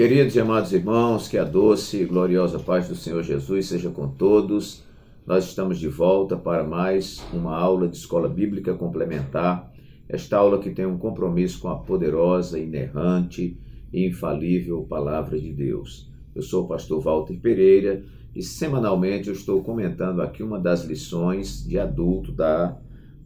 Queridos e amados irmãos, que a doce e gloriosa paz do Senhor Jesus seja com todos. Nós estamos de volta para mais uma aula de Escola Bíblica Complementar. Esta aula que tem um compromisso com a poderosa, inerrante e infalível Palavra de Deus. Eu sou o pastor Walter Pereira e semanalmente eu estou comentando aqui uma das lições de adulto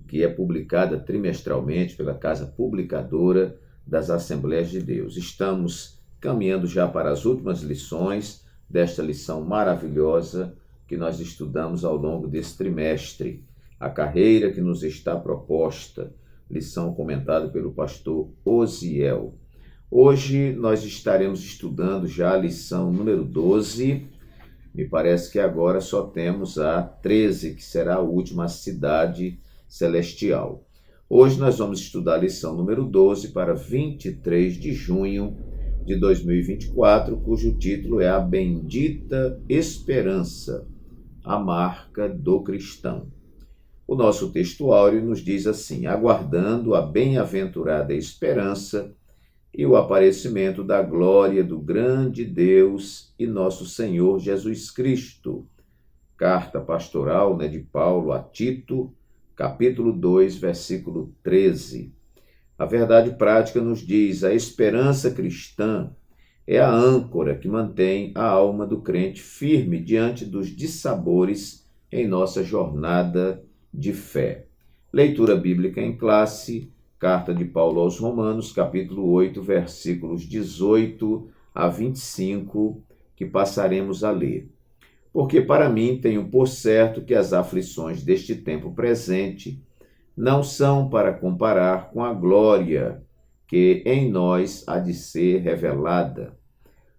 que é publicada trimestralmente pela Casa Publicadora das Assembleias de Deus. Estamos caminhando já para as últimas lições desta lição maravilhosa que nós estudamos ao longo desse trimestre, a carreira que nos está proposta, lição comentada pelo pastor Osiel. Hoje nós estaremos estudando já a lição número 12, me parece que agora só temos a 13, que será a última cidade celestial. Hoje nós vamos estudar a lição número 12 para 23 de junho de 2024, cujo título é A Bendita Esperança, a marca do cristão. O nosso texto áureo nos diz assim: aguardando a bem-aventurada esperança e o aparecimento da glória do grande Deus e nosso Senhor Jesus Cristo. Carta pastoral de Paulo a Tito, capítulo 2, versículo 13. A verdade prática nos diz: a esperança cristã é a âncora que mantém a alma do crente firme diante dos dissabores em nossa jornada de fé. Leitura bíblica em classe, carta de Paulo aos Romanos, capítulo 8, versículos 18 a 25, que passaremos a ler. Porque para mim tenho por certo que as aflições deste tempo presente não são para comparar com a glória que em nós há de ser revelada.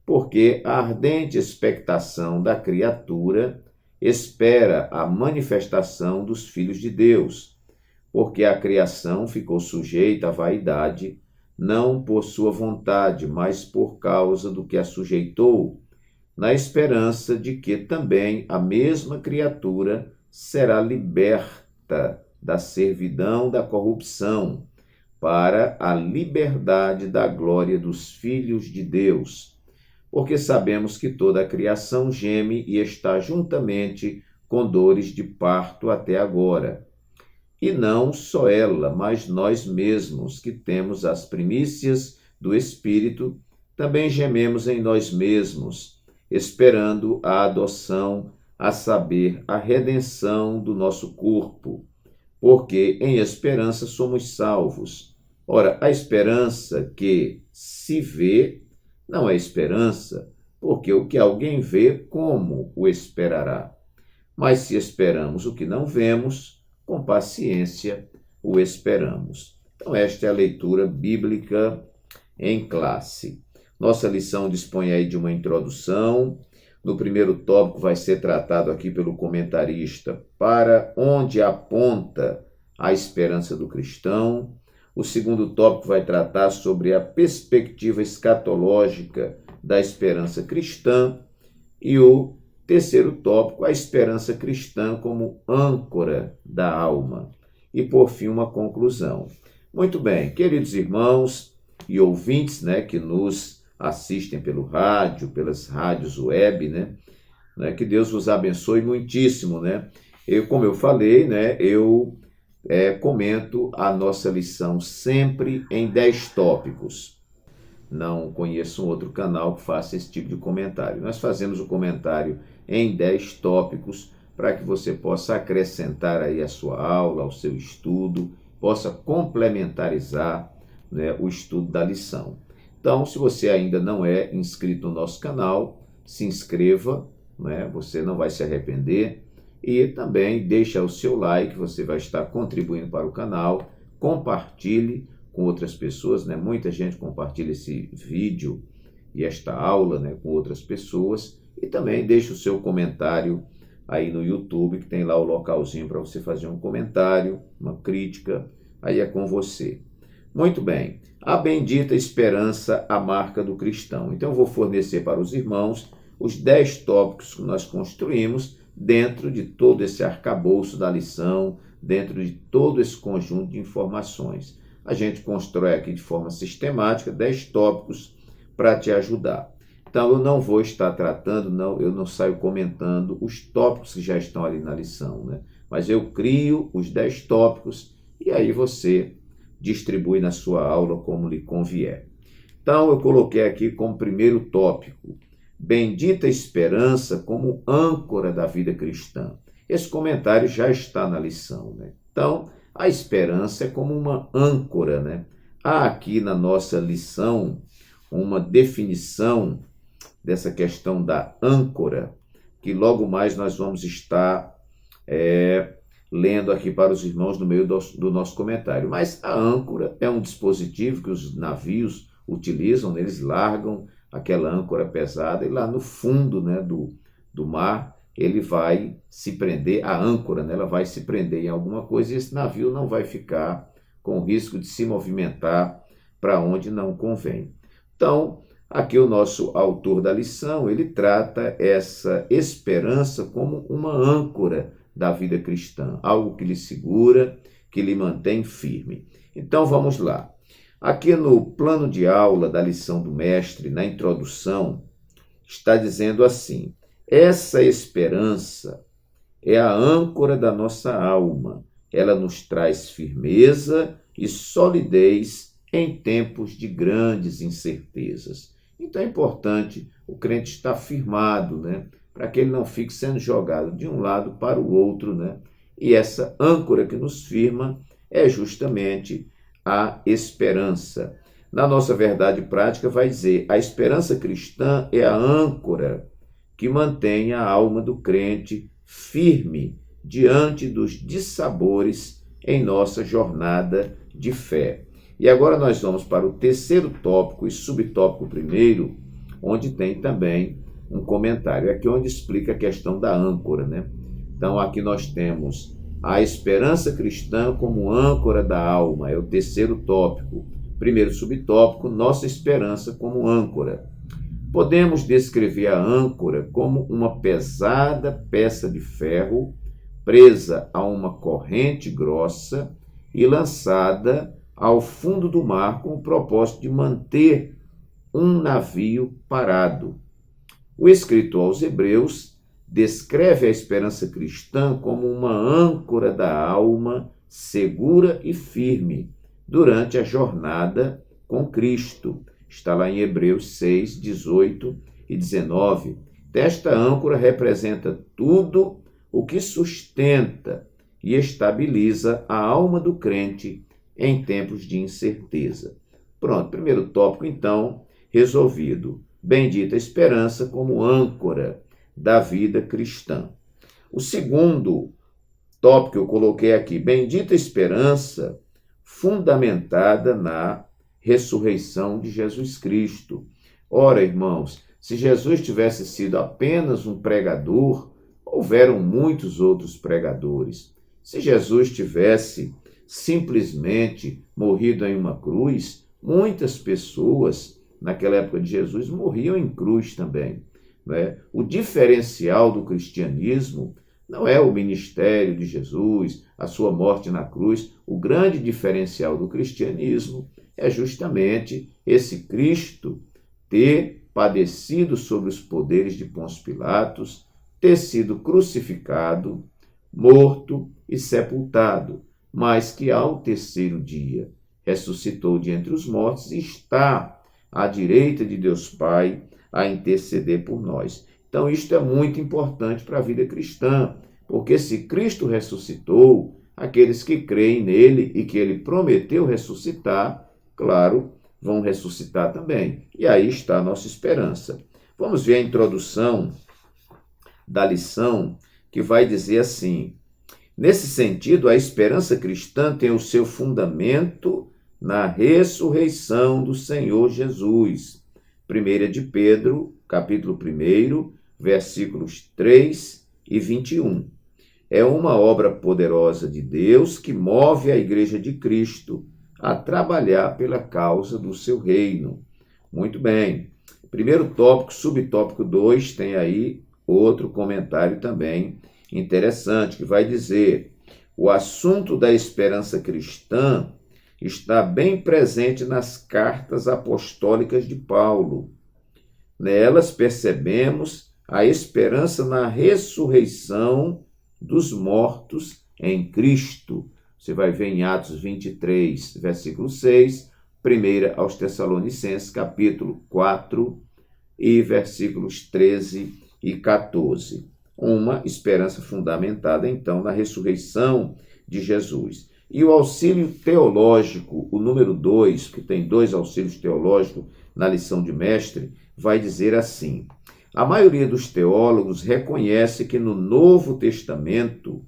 Porque a ardente expectação da criatura espera a manifestação dos filhos de Deus, porque a criação ficou sujeita à vaidade, não por sua vontade, mas por causa do que a sujeitou, na esperança de que também a mesma criatura será liberta da servidão da corrupção, para a liberdade da glória dos filhos de Deus. Porque sabemos que toda a criação geme e está juntamente com dores de parto até agora. E não só ela, mas nós mesmos, que temos as primícias do Espírito, também gememos em nós mesmos, esperando a adoção, a saber, a redenção do nosso corpo. Porque em esperança somos salvos. Ora, a esperança que se vê não é esperança, porque o que alguém vê, como o esperará? Mas se esperamos o que não vemos, com paciência o esperamos. Então, esta é a leitura bíblica em classe. Nossa lição dispõe aí de uma introdução. No primeiro tópico vai ser tratado aqui pelo comentarista para onde aponta a esperança do cristão. O segundo tópico vai tratar sobre a perspectiva escatológica da esperança cristã. E o terceiro tópico, a esperança cristã como âncora da alma. E, por fim, uma conclusão. Muito bem, queridos irmãos e ouvintes que nos assistem pelo rádio, pelas rádios web, que Deus vos abençoe muitíssimo, como eu falei, eu comento a nossa lição sempre em 10 tópicos. Não conheço um outro canal que faça esse tipo de comentário. Nós fazemos o comentário em 10 tópicos para que você possa acrescentar aí a sua aula, ao seu estudo, possa complementarizar o estudo da lição. Então, se você ainda não é inscrito no nosso canal, se inscreva, você não vai se arrepender. E também deixa o seu like, você vai estar contribuindo para o canal. Compartilhe com outras pessoas, muita gente compartilha esse vídeo e esta aula com outras pessoas. E também deixa o seu comentário aí no YouTube, que tem lá o localzinho para você fazer um comentário, uma crítica, aí é com você. Muito bem, a bendita esperança, a marca do cristão. Então, eu vou fornecer para os irmãos os 10 tópicos que nós construímos dentro de todo esse arcabouço da lição, dentro de todo esse conjunto de informações. A gente constrói aqui de forma sistemática 10 tópicos para te ajudar. Então, eu não vou estar tratando, eu não saio comentando os tópicos que já estão ali na lição, né? Mas eu crio os 10 tópicos e aí você distribui na sua aula como lhe convier. Então, eu coloquei aqui como primeiro tópico, bendita esperança como âncora da vida cristã. Esse comentário já está na lição, né? Então, a esperança é como uma âncora, né? Há aqui na nossa lição uma definição dessa questão da âncora, que logo mais nós vamos estar lendo aqui para os irmãos no meio do nosso comentário. Mas a âncora é um dispositivo que os navios utilizam, eles largam aquela âncora pesada e lá no fundo, né, do mar ele vai se prender, a âncora, né, ela vai se prender em alguma coisa e esse navio não vai ficar com o risco de se movimentar para onde não convém. Então, aqui o nosso autor da lição, ele trata essa esperança como uma âncora da vida cristã, algo que lhe segura, que lhe mantém firme. Então, vamos lá. Aqui no plano de aula da lição do mestre, na introdução, está dizendo assim: essa esperança é a âncora da nossa alma. Ela nos traz firmeza e solidez em tempos de grandes incertezas. Então é importante o crente estar firmado, né? Para que ele não fique sendo jogado de um lado para o outro, né? E essa âncora que nos firma é justamente a esperança. Na nossa verdade prática vai dizer, a esperança cristã é a âncora que mantém a alma do crente firme diante dos dissabores em nossa jornada de fé. E agora nós vamos para o terceiro tópico e subtópico primeiro, onde tem também um comentário. É aqui onde explica a questão da âncora, né? Então aqui nós temos a esperança cristã como âncora da alma, é o terceiro tópico. Primeiro subtópico, nossa esperança como âncora. Podemos descrever a âncora como uma pesada peça de ferro presa a uma corrente grossa e lançada ao fundo do mar com o propósito de manter um navio parado. O escritor aos Hebreus descreve a esperança cristã como uma âncora da alma segura e firme durante a jornada com Cristo. Está lá em Hebreus 6, 18 e 19. Esta âncora representa tudo o que sustenta e estabiliza a alma do crente em tempos de incerteza. Pronto, primeiro tópico, então, resolvido. Bendita esperança como âncora da vida cristã. O segundo tópico que eu coloquei aqui, bendita esperança fundamentada na ressurreição de Jesus Cristo. Ora, irmãos, se Jesus tivesse sido apenas um pregador, houveram muitos outros pregadores. Se Jesus tivesse simplesmente morrido em uma cruz, muitas pessoas naquela época de Jesus morriam em cruz também. Né? O diferencial do cristianismo não é o ministério de Jesus, a sua morte na cruz. O grande diferencial do cristianismo é justamente esse Cristo ter padecido sobre os poderes de Pôncio Pilatos, ter sido crucificado, morto e sepultado, mas que ao terceiro dia ressuscitou de entre os mortos e está à direita de Deus Pai a interceder por nós. Então isto é muito importante para a vida cristã, porque se Cristo ressuscitou, aqueles que creem nele e que ele prometeu ressuscitar, claro, vão ressuscitar também. E aí está a nossa esperança. Vamos ver a introdução da lição, que vai dizer assim: nesse sentido, a esperança cristã tem o seu fundamento na ressurreição do Senhor Jesus. 1 de Pedro, capítulo 1, versículos 3 e 21. É uma obra poderosa de Deus que move a Igreja de Cristo a trabalhar pela causa do seu reino. Muito bem. Primeiro tópico, subtópico 2, tem aí outro comentário também interessante, que vai dizer: o assunto da esperança cristã está bem presente nas cartas apostólicas de Paulo. Nelas percebemos a esperança na ressurreição dos mortos em Cristo. Você vai ver em Atos 23, versículo 6, 1 aos Tessalonicenses, capítulo 4 e versículos 13 e 14. Uma esperança fundamentada, então, na ressurreição de Jesus. E o auxílio teológico, o número 2, que tem 2 auxílios teológicos na lição de mestre, vai dizer assim: a maioria dos teólogos reconhece que no Novo Testamento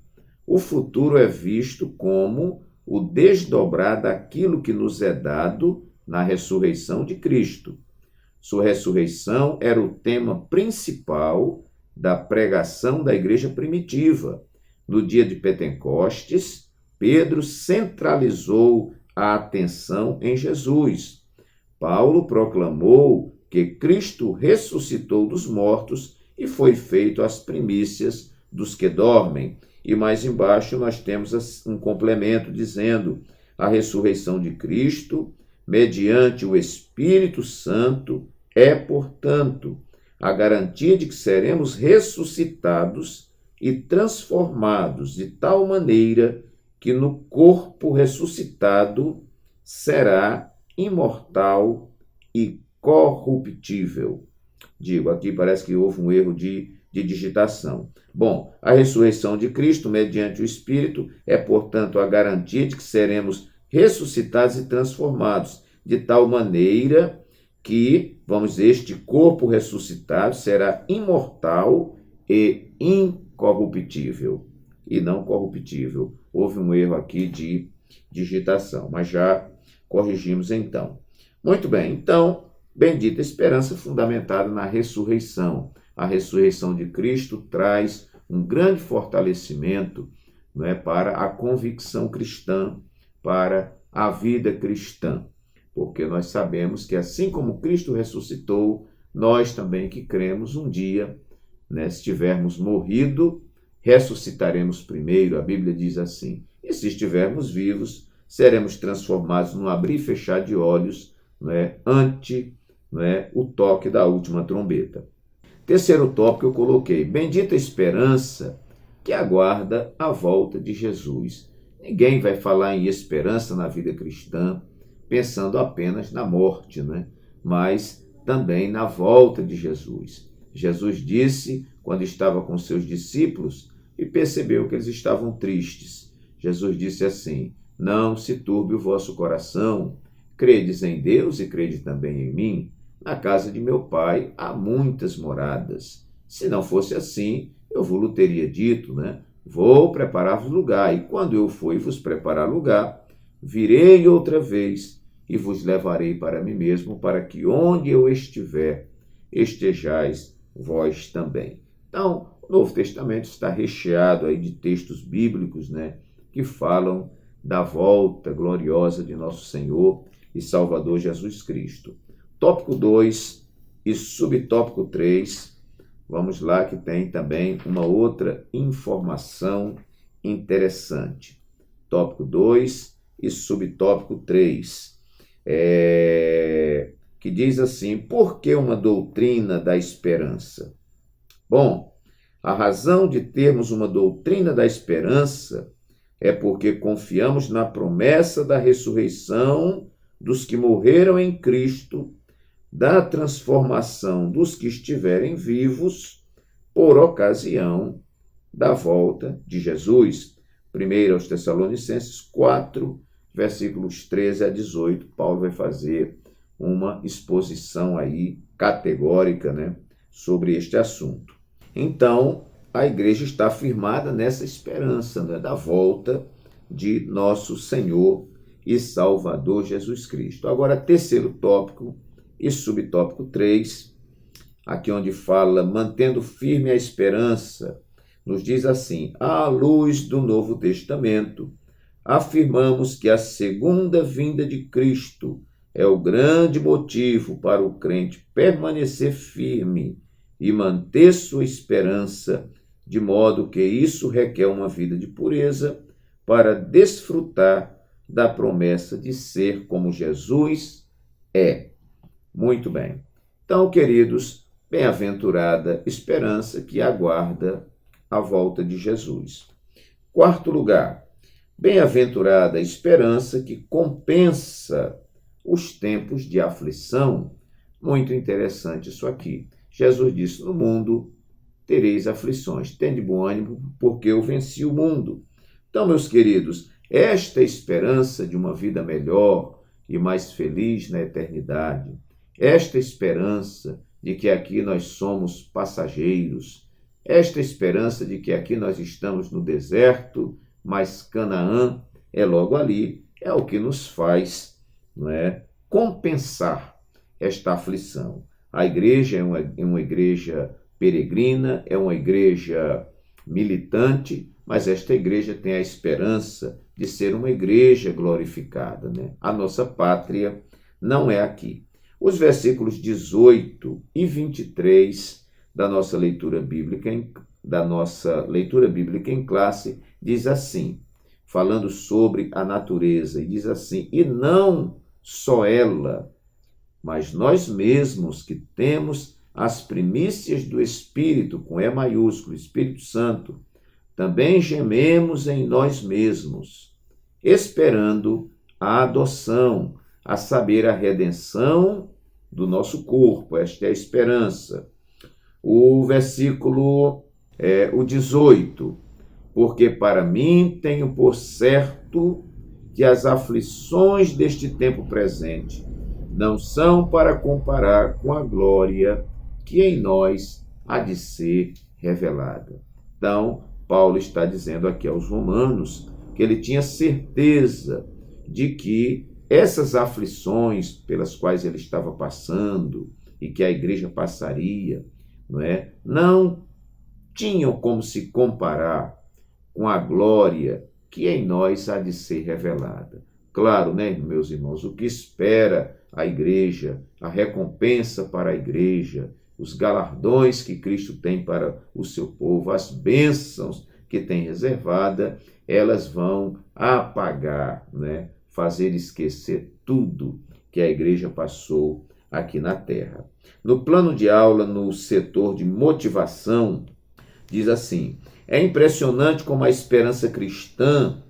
o futuro é visto como o desdobrar daquilo que nos é dado na ressurreição de Cristo. Sua ressurreição era o tema principal da pregação da igreja primitiva. No dia de Pentecostes, Pedro centralizou a atenção em Jesus. Paulo proclamou que Cristo ressuscitou dos mortos e foi feito as primícias dos que dormem. E mais embaixo nós temos um complemento dizendo: a ressurreição de Cristo, mediante o Espírito Santo, é, portanto, a garantia de que seremos ressuscitados e transformados de tal maneira que no corpo ressuscitado será imortal e corruptível. Digo, aqui parece que houve um erro de digitação. Bom, a ressurreição de Cristo, mediante o Espírito, é, portanto, a garantia de que seremos ressuscitados e transformados, de tal maneira que, vamos dizer, este corpo ressuscitado será imortal e incorruptível, e não corruptível. Houve um erro aqui de digitação, mas já corrigimos então. Muito bem, então, bendita esperança fundamentada na ressurreição. A ressurreição de Cristo traz um grande fortalecimento, não é, para a convicção cristã, para a vida cristã. Porque nós sabemos que assim como Cristo ressuscitou, nós também que cremos um dia, né, se tivermos morrido, ressuscitaremos primeiro, a Bíblia diz assim. E se estivermos vivos, seremos transformados num abrir e fechar de olhos, não é, ante, não é, o toque da última trombeta. Terceiro tópico eu coloquei: bendita esperança que aguarda a volta de Jesus. Ninguém vai falar em esperança na vida cristã pensando apenas na morte, né? Mas também na volta de Jesus. Jesus disse, quando estava com seus discípulos e percebeu que eles estavam tristes, Jesus disse assim: não se turbe o vosso coração, credes em Deus e crede também em mim. Na casa de meu pai há muitas moradas. Se não fosse assim, eu vos teria dito, né? Vou preparar-vos lugar, e quando eu for e vos preparar lugar, virei outra vez e vos levarei para mim mesmo, para que onde eu estiver, estejais vós também. Então, o Novo Testamento está recheado aí de textos bíblicos, né, que falam da volta gloriosa de nosso Senhor e Salvador Jesus Cristo. Tópico 2 e subtópico 3, vamos lá, que tem também uma outra informação interessante. Tópico 2 e subtópico 3, que diz assim: por que uma doutrina da esperança? Bom, a razão de termos uma doutrina da esperança é porque confiamos na promessa da ressurreição dos que morreram em Cristo, da transformação dos que estiverem vivos por ocasião da volta de Jesus. 1 aos Tessalonicenses 4, versículos 13 a 18, Paulo vai fazer uma exposição aí categórica, né, sobre este assunto. Então, a igreja está firmada nessa esperança, né, da volta de nosso Senhor e Salvador Jesus Cristo. Agora, terceiro tópico e subtópico 3, aqui onde fala mantendo firme a esperança, nos diz assim: à luz do Novo Testamento, afirmamos que a segunda vinda de Cristo é o grande motivo para o crente permanecer firme e manter sua esperança, de modo que isso requer uma vida de pureza para desfrutar da promessa de ser como Jesus é. Muito bem. Então, queridos, bem-aventurada esperança que aguarda a volta de Jesus. Quarto lugar, bem-aventurada esperança que compensa os tempos de aflição. Muito interessante isso aqui. Jesus disse: no mundo tereis aflições, tende bom ânimo, porque eu venci o mundo. Então, meus queridos, esta esperança de uma vida melhor e mais feliz na eternidade, esta esperança de que aqui nós somos passageiros, esta esperança de que aqui nós estamos no deserto, mas Canaã é logo ali, é o que nos faz, não é, compensar esta aflição. A igreja é uma igreja peregrina, é uma igreja militante, mas esta igreja tem a esperança de ser uma igreja glorificada, né? A nossa pátria não é aqui. Os versículos 18 e 23 da nossa leitura bíblica em classe diz assim, falando sobre a natureza, e diz assim: e não só ela, mas nós mesmos que temos as primícias do Espírito, com E maiúsculo, Espírito Santo, também gememos em nós mesmos, esperando a adoção, a saber, a redenção do nosso corpo. Esta é a esperança. O versículo o 18, porque para mim tenho por certo que as aflições deste tempo presente não são para comparar com a glória que em nós há de ser revelada. Então, Paulo está dizendo aqui aos romanos que ele tinha certeza de que essas aflições pelas quais ele estava passando e que a igreja passaria, não tinham como se comparar com a glória que em nós há de ser revelada. Claro, meus irmãos, o que espera a igreja, a recompensa para a igreja, os galardões que Cristo tem para o seu povo, as bênçãos que tem reservada, elas vão apagar, fazer esquecer tudo que a igreja passou aqui na terra. No plano de aula, no setor de motivação, diz assim: é impressionante como a esperança cristã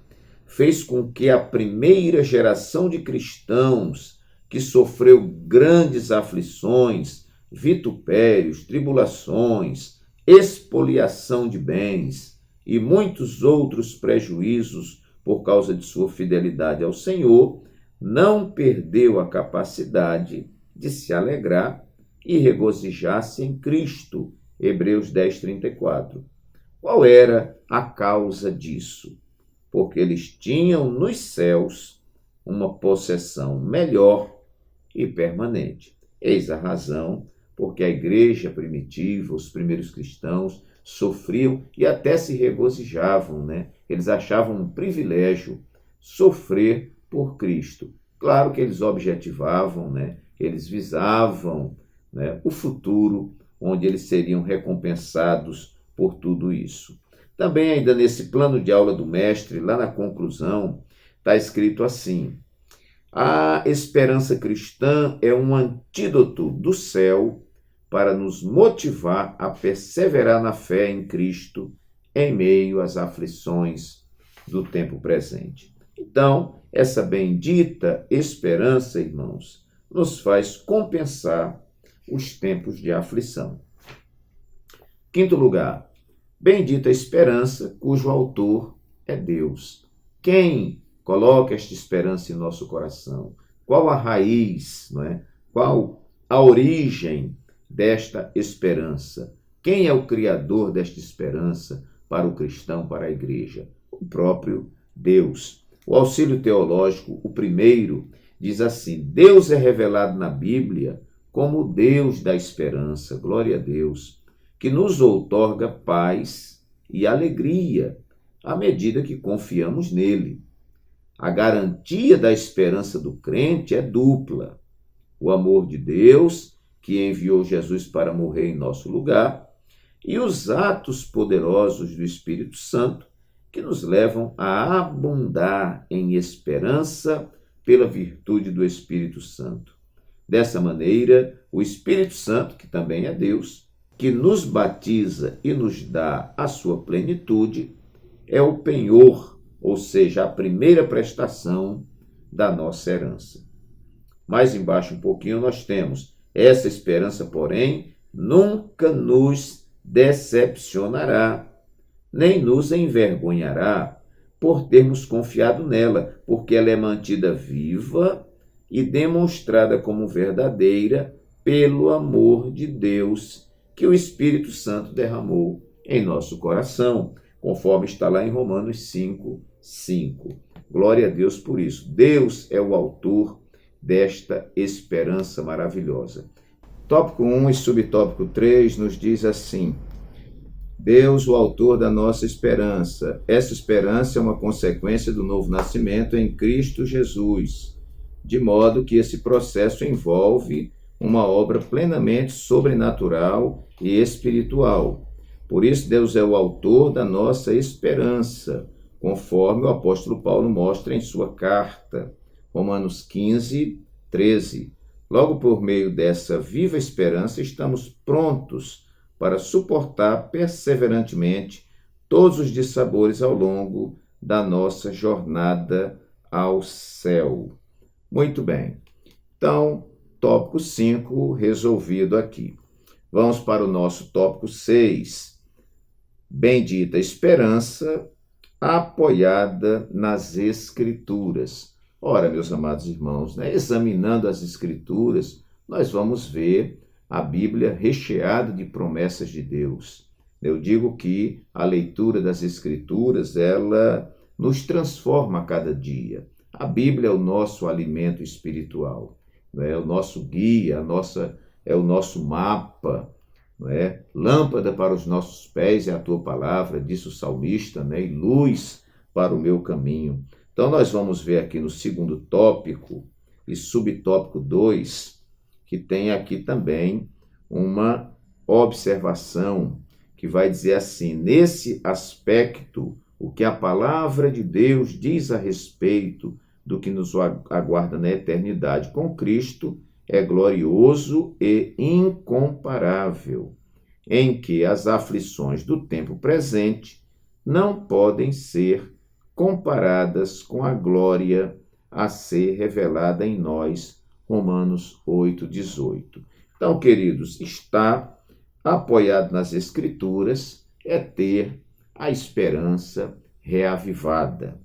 fez com que a primeira geração de cristãos que sofreu grandes aflições, vitupérios, tribulações, expoliação de bens e muitos outros prejuízos por causa de sua fidelidade ao Senhor, não perdeu a capacidade de se alegrar e regozijar-se em Cristo. Hebreus 10:34. Qual era a causa disso? Porque eles tinham nos céus uma possessão melhor e permanente. Eis a razão porque a igreja primitiva, os primeiros cristãos, sofriam e até se regozijavam, Eles achavam um privilégio sofrer por Cristo. Claro que eles objetivavam, Eles visavam, o futuro, onde eles seriam recompensados por tudo isso. Também, ainda nesse plano de aula do mestre, lá na conclusão, está escrito assim: a esperança cristã é um antídoto do céu para nos motivar a perseverar na fé em Cristo em meio às aflições do tempo presente. Então, essa bendita esperança, irmãos, nos faz compensar os tempos de aflição. Quinto lugar, bendita esperança, cujo autor é Deus. Quem coloca esta esperança em nosso coração? Qual a raiz, Qual a origem desta esperança? Quem é o criador desta esperança para o cristão, para a igreja? O próprio Deus. O auxílio teológico, o primeiro, diz assim: Deus é revelado na Bíblia como o Deus da esperança, glória a Deus, que nos outorga paz e alegria à medida que confiamos nele. A garantia da esperança do crente é dupla: o amor de Deus, que enviou Jesus para morrer em nosso lugar, e os atos poderosos do Espírito Santo, que nos levam a abundar em esperança pela virtude do Espírito Santo. Dessa maneira, o Espírito Santo, que também é Deus, que nos batiza e nos dá a sua plenitude, é o penhor, ou seja, a primeira prestação da nossa herança. Mais embaixo um pouquinho nós temos: essa esperança, porém, nunca nos decepcionará, nem nos envergonhará, por termos confiado nela, porque ela é mantida viva e demonstrada como verdadeira pelo amor de Deus que o Espírito Santo derramou em nosso coração, conforme está lá em Romanos 5:5. Glória a Deus por isso. Deus é o autor desta esperança maravilhosa. Tópico 1 e subtópico 3 nos diz assim: Deus, o autor da nossa esperança. Essa esperança é uma consequência do novo nascimento em Cristo Jesus, de modo que esse processo envolve uma obra plenamente sobrenatural e espiritual. Por isso, Deus é o autor da nossa esperança, conforme o apóstolo Paulo mostra em sua carta, Romanos 15:13. Logo por meio dessa viva esperança, estamos prontos para suportar perseverantemente todos os dissabores ao longo da nossa jornada ao céu. Muito bem. Então, tópico 5 resolvido aqui. Vamos para o nosso tópico 6. Bendita esperança apoiada nas Escrituras. Ora, meus amados irmãos, examinando as Escrituras, nós vamos ver a Bíblia recheada de promessas de Deus. Eu digo que a leitura das Escrituras, ela nos transforma a cada dia. A Bíblia é o nosso alimento espiritual, é o nosso guia, é o nosso mapa, lâmpada para os nossos pés é a tua palavra, disse o salmista, e luz para o meu caminho. Então, nós vamos ver aqui no segundo tópico e subtópico 2, que tem aqui também uma observação que vai dizer assim: nesse aspecto, o que a palavra de Deus diz a respeito do que nos aguarda na eternidade com Cristo é glorioso e incomparável, em que as aflições do tempo presente não podem ser comparadas com a glória a ser revelada em nós. Romanos 8:18. Então, queridos, estar apoiado nas Escrituras é ter a esperança reavivada,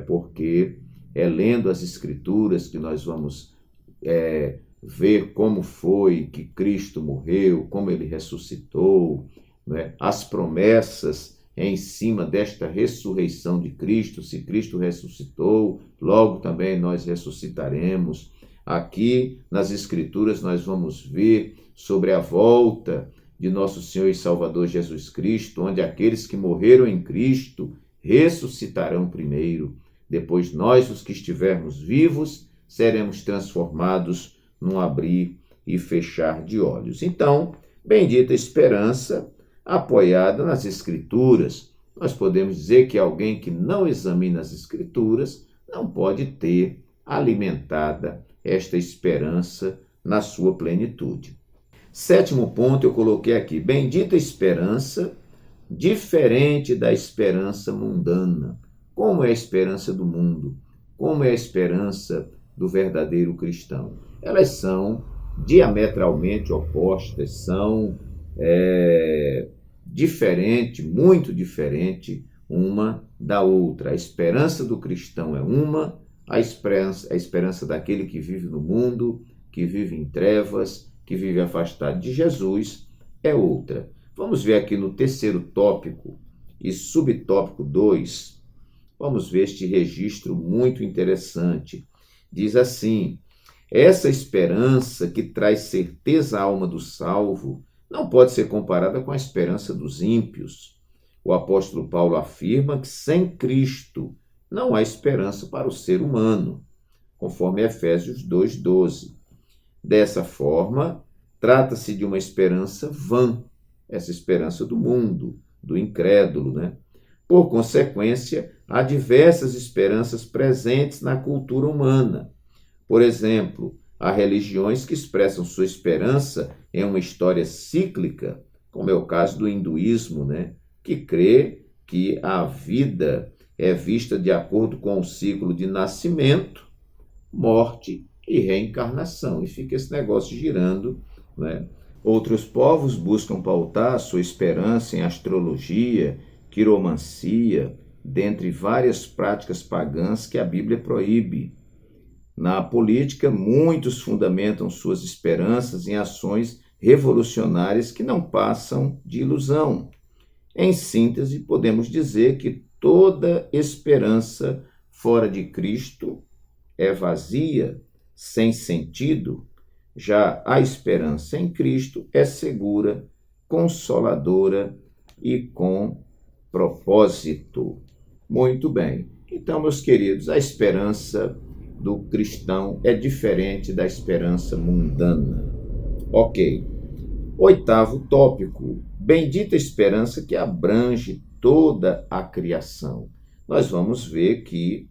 porque é lendo as Escrituras que nós vamos ver como foi que Cristo morreu, como ele ressuscitou, as promessas em cima desta ressurreição de Cristo. Se Cristo ressuscitou, logo também nós ressuscitaremos. Aqui nas Escrituras nós vamos ver sobre a volta de nosso Senhor e Salvador Jesus Cristo, onde aqueles que morreram em Cristo ressuscitarão primeiro. Depois nós, os que estivermos vivos, seremos transformados num abrir e fechar de olhos. Então, bendita esperança apoiada nas Escrituras. Nós podemos dizer que alguém que não examina as Escrituras não pode ter alimentada esta esperança na sua plenitude. Sétimo ponto eu coloquei aqui: bendita esperança, diferente da esperança mundana. Como é a esperança do mundo? Como é a esperança do verdadeiro cristão? Elas são diametralmente opostas, são diferente, muito diferente uma da outra. A esperança do cristão é uma, a esperança daquele que vive no mundo, que vive em trevas, que vive afastado de Jesus, é outra. Vamos ver aqui no terceiro tópico e subtópico 2, vamos ver este registro muito interessante. Diz assim: essa esperança que traz certeza à alma do salvo não pode ser comparada com a esperança dos ímpios. O apóstolo Paulo afirma que sem Cristo não há esperança para o ser humano, conforme Efésios 2:12. Dessa forma, trata-se de uma esperança vã, essa esperança do mundo, do incrédulo, Por consequência, há diversas esperanças presentes na cultura humana. Por exemplo, Há religiões que expressam sua esperança em uma história cíclica, como é o caso do hinduísmo, né? Que crê que a vida é vista de acordo com o ciclo de nascimento, morte e reencarnação. E fica esse negócio girando, né? Outros povos buscam pautar sua esperança em astrologia, quiromancia, dentre várias práticas pagãs que a Bíblia proíbe. Na política, muitos fundamentam suas esperanças em ações revolucionárias que não passam de ilusão. Em síntese, podemos dizer que toda esperança fora de Cristo é vazia, sem sentido. Já a esperança em Cristo é segura, consoladora e com propósito. Muito bem. Então, meus queridos, a esperança do cristão é diferente da esperança mundana. Ok. Oitavo tópico. Bendita esperança que abrange toda a criação. Nós vamos ver que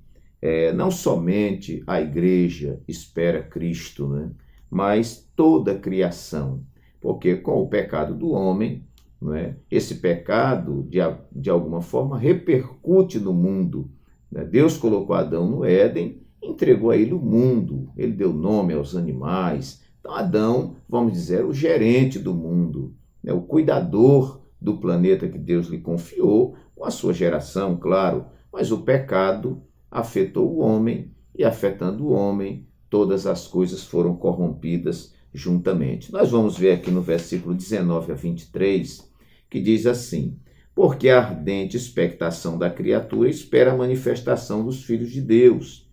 não somente a igreja espera Cristo, né? Mas toda a criação. Porque com o pecado do homem, não é? Esse pecado, de alguma forma, repercute no mundo. Né? Deus colocou Adão no Éden, entregou a ele o mundo, ele deu nome aos animais. Então, Adão, vamos dizer, o gerente do mundo, né? O cuidador do planeta que Deus lhe confiou, com a sua geração, claro, mas o pecado afetou o homem e, afetando o homem, todas as coisas foram corrompidas juntamente. Nós vamos ver aqui no versículo 19 a 23, que diz assim: porque a ardente expectação da criatura espera a manifestação dos filhos de Deus,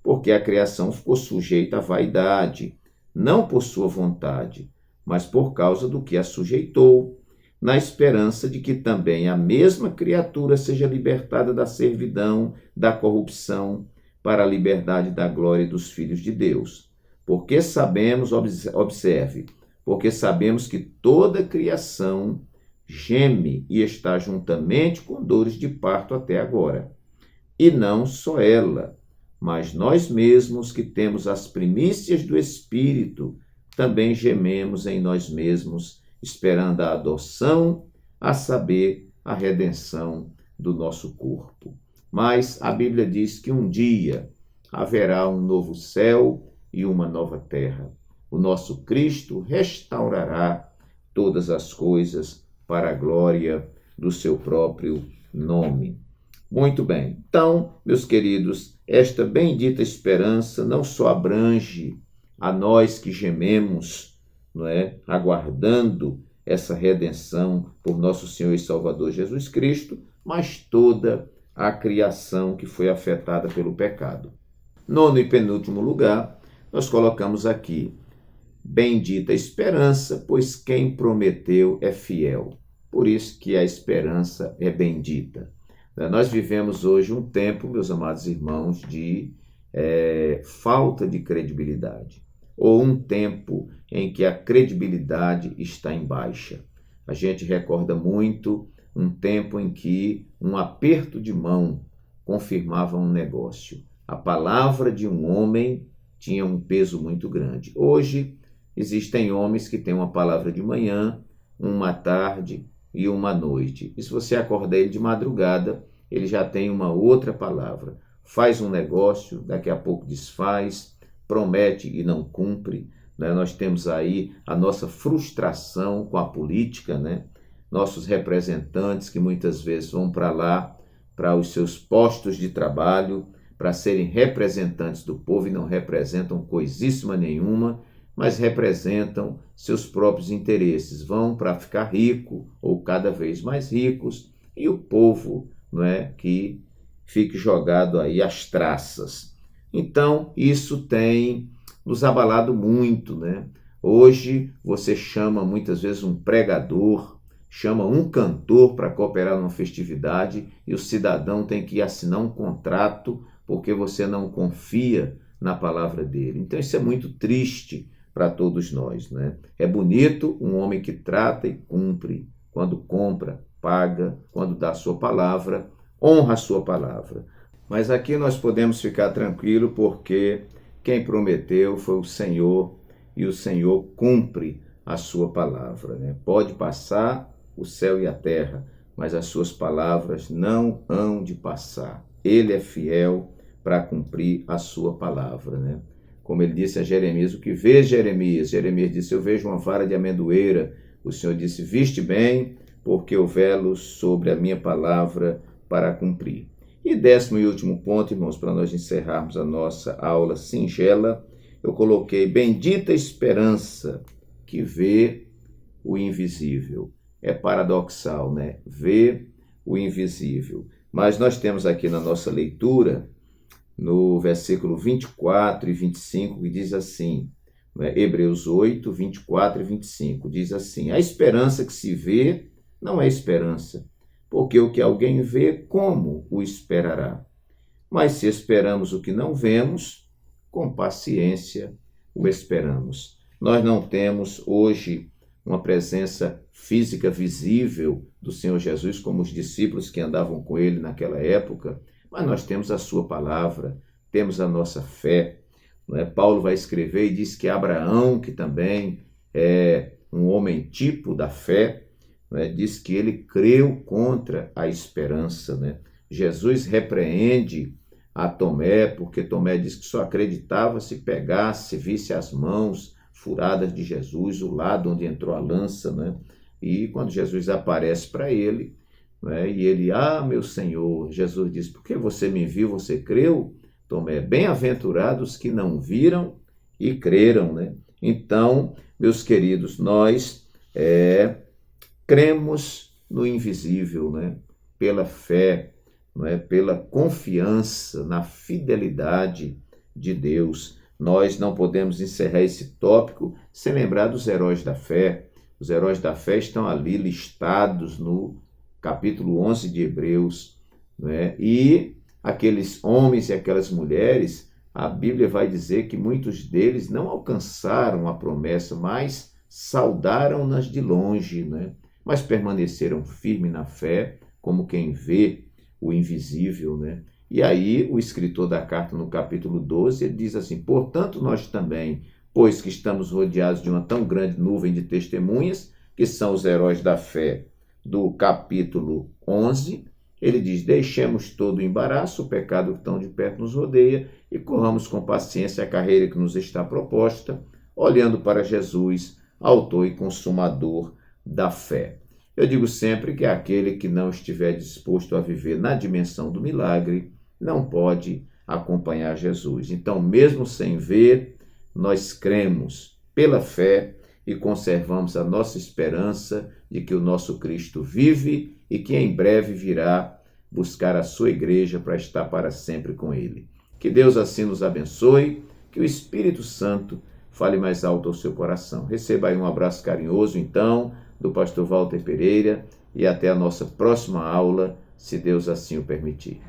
porque a criação ficou sujeita à vaidade, não por sua vontade, mas por causa do que a sujeitou, na esperança de que também a mesma criatura seja libertada da servidão, da corrupção, para a liberdade da glória dos filhos de Deus. Porque sabemos, observe, porque sabemos que toda criação geme e está juntamente com dores de parto até agora. E não só ela, mas nós mesmos que temos as primícias do Espírito, também gememos em nós mesmos, esperando a adoção, a saber, a redenção do nosso corpo. Mas a Bíblia diz que um dia haverá um novo céu e uma nova terra. O nosso Cristo restaurará todas as coisas para a glória do seu próprio nome. Muito bem. Então, meus queridos, esta bendita esperança não só abrange a nós que gememos, não é, aguardando essa redenção por nosso Senhor e Salvador Jesus Cristo, mas toda a criação que foi afetada pelo pecado. Nono e penúltimo lugar, nós colocamos aqui: bendita esperança, pois quem prometeu é fiel. Por isso que a esperança é bendita. Nós vivemos hoje um tempo, meus amados irmãos, de falta de credibilidade, ou um tempo em que a credibilidade está em baixa. A gente recorda muito um tempo em que um aperto de mão confirmava um negócio. A palavra de um homem tinha um peso muito grande. Hoje, existem homens que têm uma palavra de manhã, uma tarde e uma noite. E se você acordar ele de madrugada, ele já tem uma outra palavra. Faz um negócio, daqui a pouco desfaz, promete e não cumpre. Né? Nós temos aí a nossa frustração com a política, né? Nossos representantes que muitas vezes vão para lá, para os seus postos de trabalho, para serem representantes do povo e não representam coisíssima nenhuma, mas representam seus próprios interesses. Vão para ficar rico ou cada vez mais ricos, e o povo, não é, que fique jogado aí às traças. Então, isso tem nos abalado muito, né? Hoje você chama muitas vezes um pregador, chama um cantor para cooperar numa festividade e o cidadão tem que assinar um contrato porque você não confia na palavra dele. Então isso é muito triste para todos nós, né? É bonito um homem que trata e cumpre, quando compra, paga, quando dá a sua palavra, honra a sua palavra. Mas aqui nós podemos ficar tranquilos porque quem prometeu foi o Senhor, e o Senhor cumpre a sua palavra, né? Pode passar o céu e a terra, mas as suas palavras não hão de passar. Ele é fiel para cumprir a sua palavra, né? Como ele disse a Jeremias, o que vês, Jeremias? Jeremias disse, eu vejo uma vara de amendoeira. O Senhor disse, viste bem, porque eu velo sobre a minha palavra para cumprir. E 10º e último ponto, irmãos, para nós encerrarmos a nossa aula singela, eu coloquei bendita esperança que vê o invisível. É paradoxal, né? Vê o invisível. Mas nós temos aqui na nossa leitura, no versículo 24 e 25, que diz assim, né? Hebreus 8, 24 e 25, diz assim, a esperança que se vê não é esperança, porque o que alguém vê, como o esperará? Mas se esperamos o que não vemos, com paciência o esperamos. Nós não temos hoje uma presença física visível do Senhor Jesus, como os discípulos que andavam com ele naquela época, mas nós temos a sua palavra, temos a nossa fé. Não é? Paulo vai escrever e diz que Abraão, que também é um homem tipo da fé, diz que ele creu contra a esperança. Né? Jesus repreende a Tomé, porque Tomé diz que só acreditava se pegasse, visse as mãos furadas de Jesus, o lado onde entrou a lança. Né? E quando Jesus aparece para ele, e ele, meu Senhor, Jesus diz, porque você me viu, você creu? Tomé, bem-aventurados que não viram e creram. Né? Então, meus queridos, nós cremos no invisível, né? Pela fé, pela confiança na fidelidade de Deus. Nós não podemos encerrar esse tópico sem lembrar dos heróis da fé. Os heróis da fé estão ali listados no capítulo 11 de Hebreus. E aqueles homens e aquelas mulheres, a Bíblia vai dizer que muitos deles não alcançaram a promessa, mas saudaram-nas de longe, mas permaneceram firmes na fé, como quem vê o invisível. E aí o escritor da carta, no capítulo 12, ele diz assim, portanto nós também, pois que estamos rodeados de uma tão grande nuvem de testemunhas, que são os heróis da fé, do capítulo 11, ele diz, deixemos todo o embaraço, o pecado que tão de perto nos rodeia, e corramos com paciência a carreira que nos está proposta, olhando para Jesus, autor e consumador da fé. Eu digo sempre que aquele que não estiver disposto a viver na dimensão do milagre, não pode acompanhar Jesus. Então, mesmo sem ver, nós cremos pela fé e conservamos a nossa esperança de que o nosso Cristo vive e que em breve virá buscar a sua igreja para estar para sempre com ele. Que Deus assim nos abençoe, que o Espírito Santo fale mais alto ao seu coração. Receba aí um abraço carinhoso, então, do pastor Walter Pereira, e até a nossa próxima aula, se Deus assim o permitir.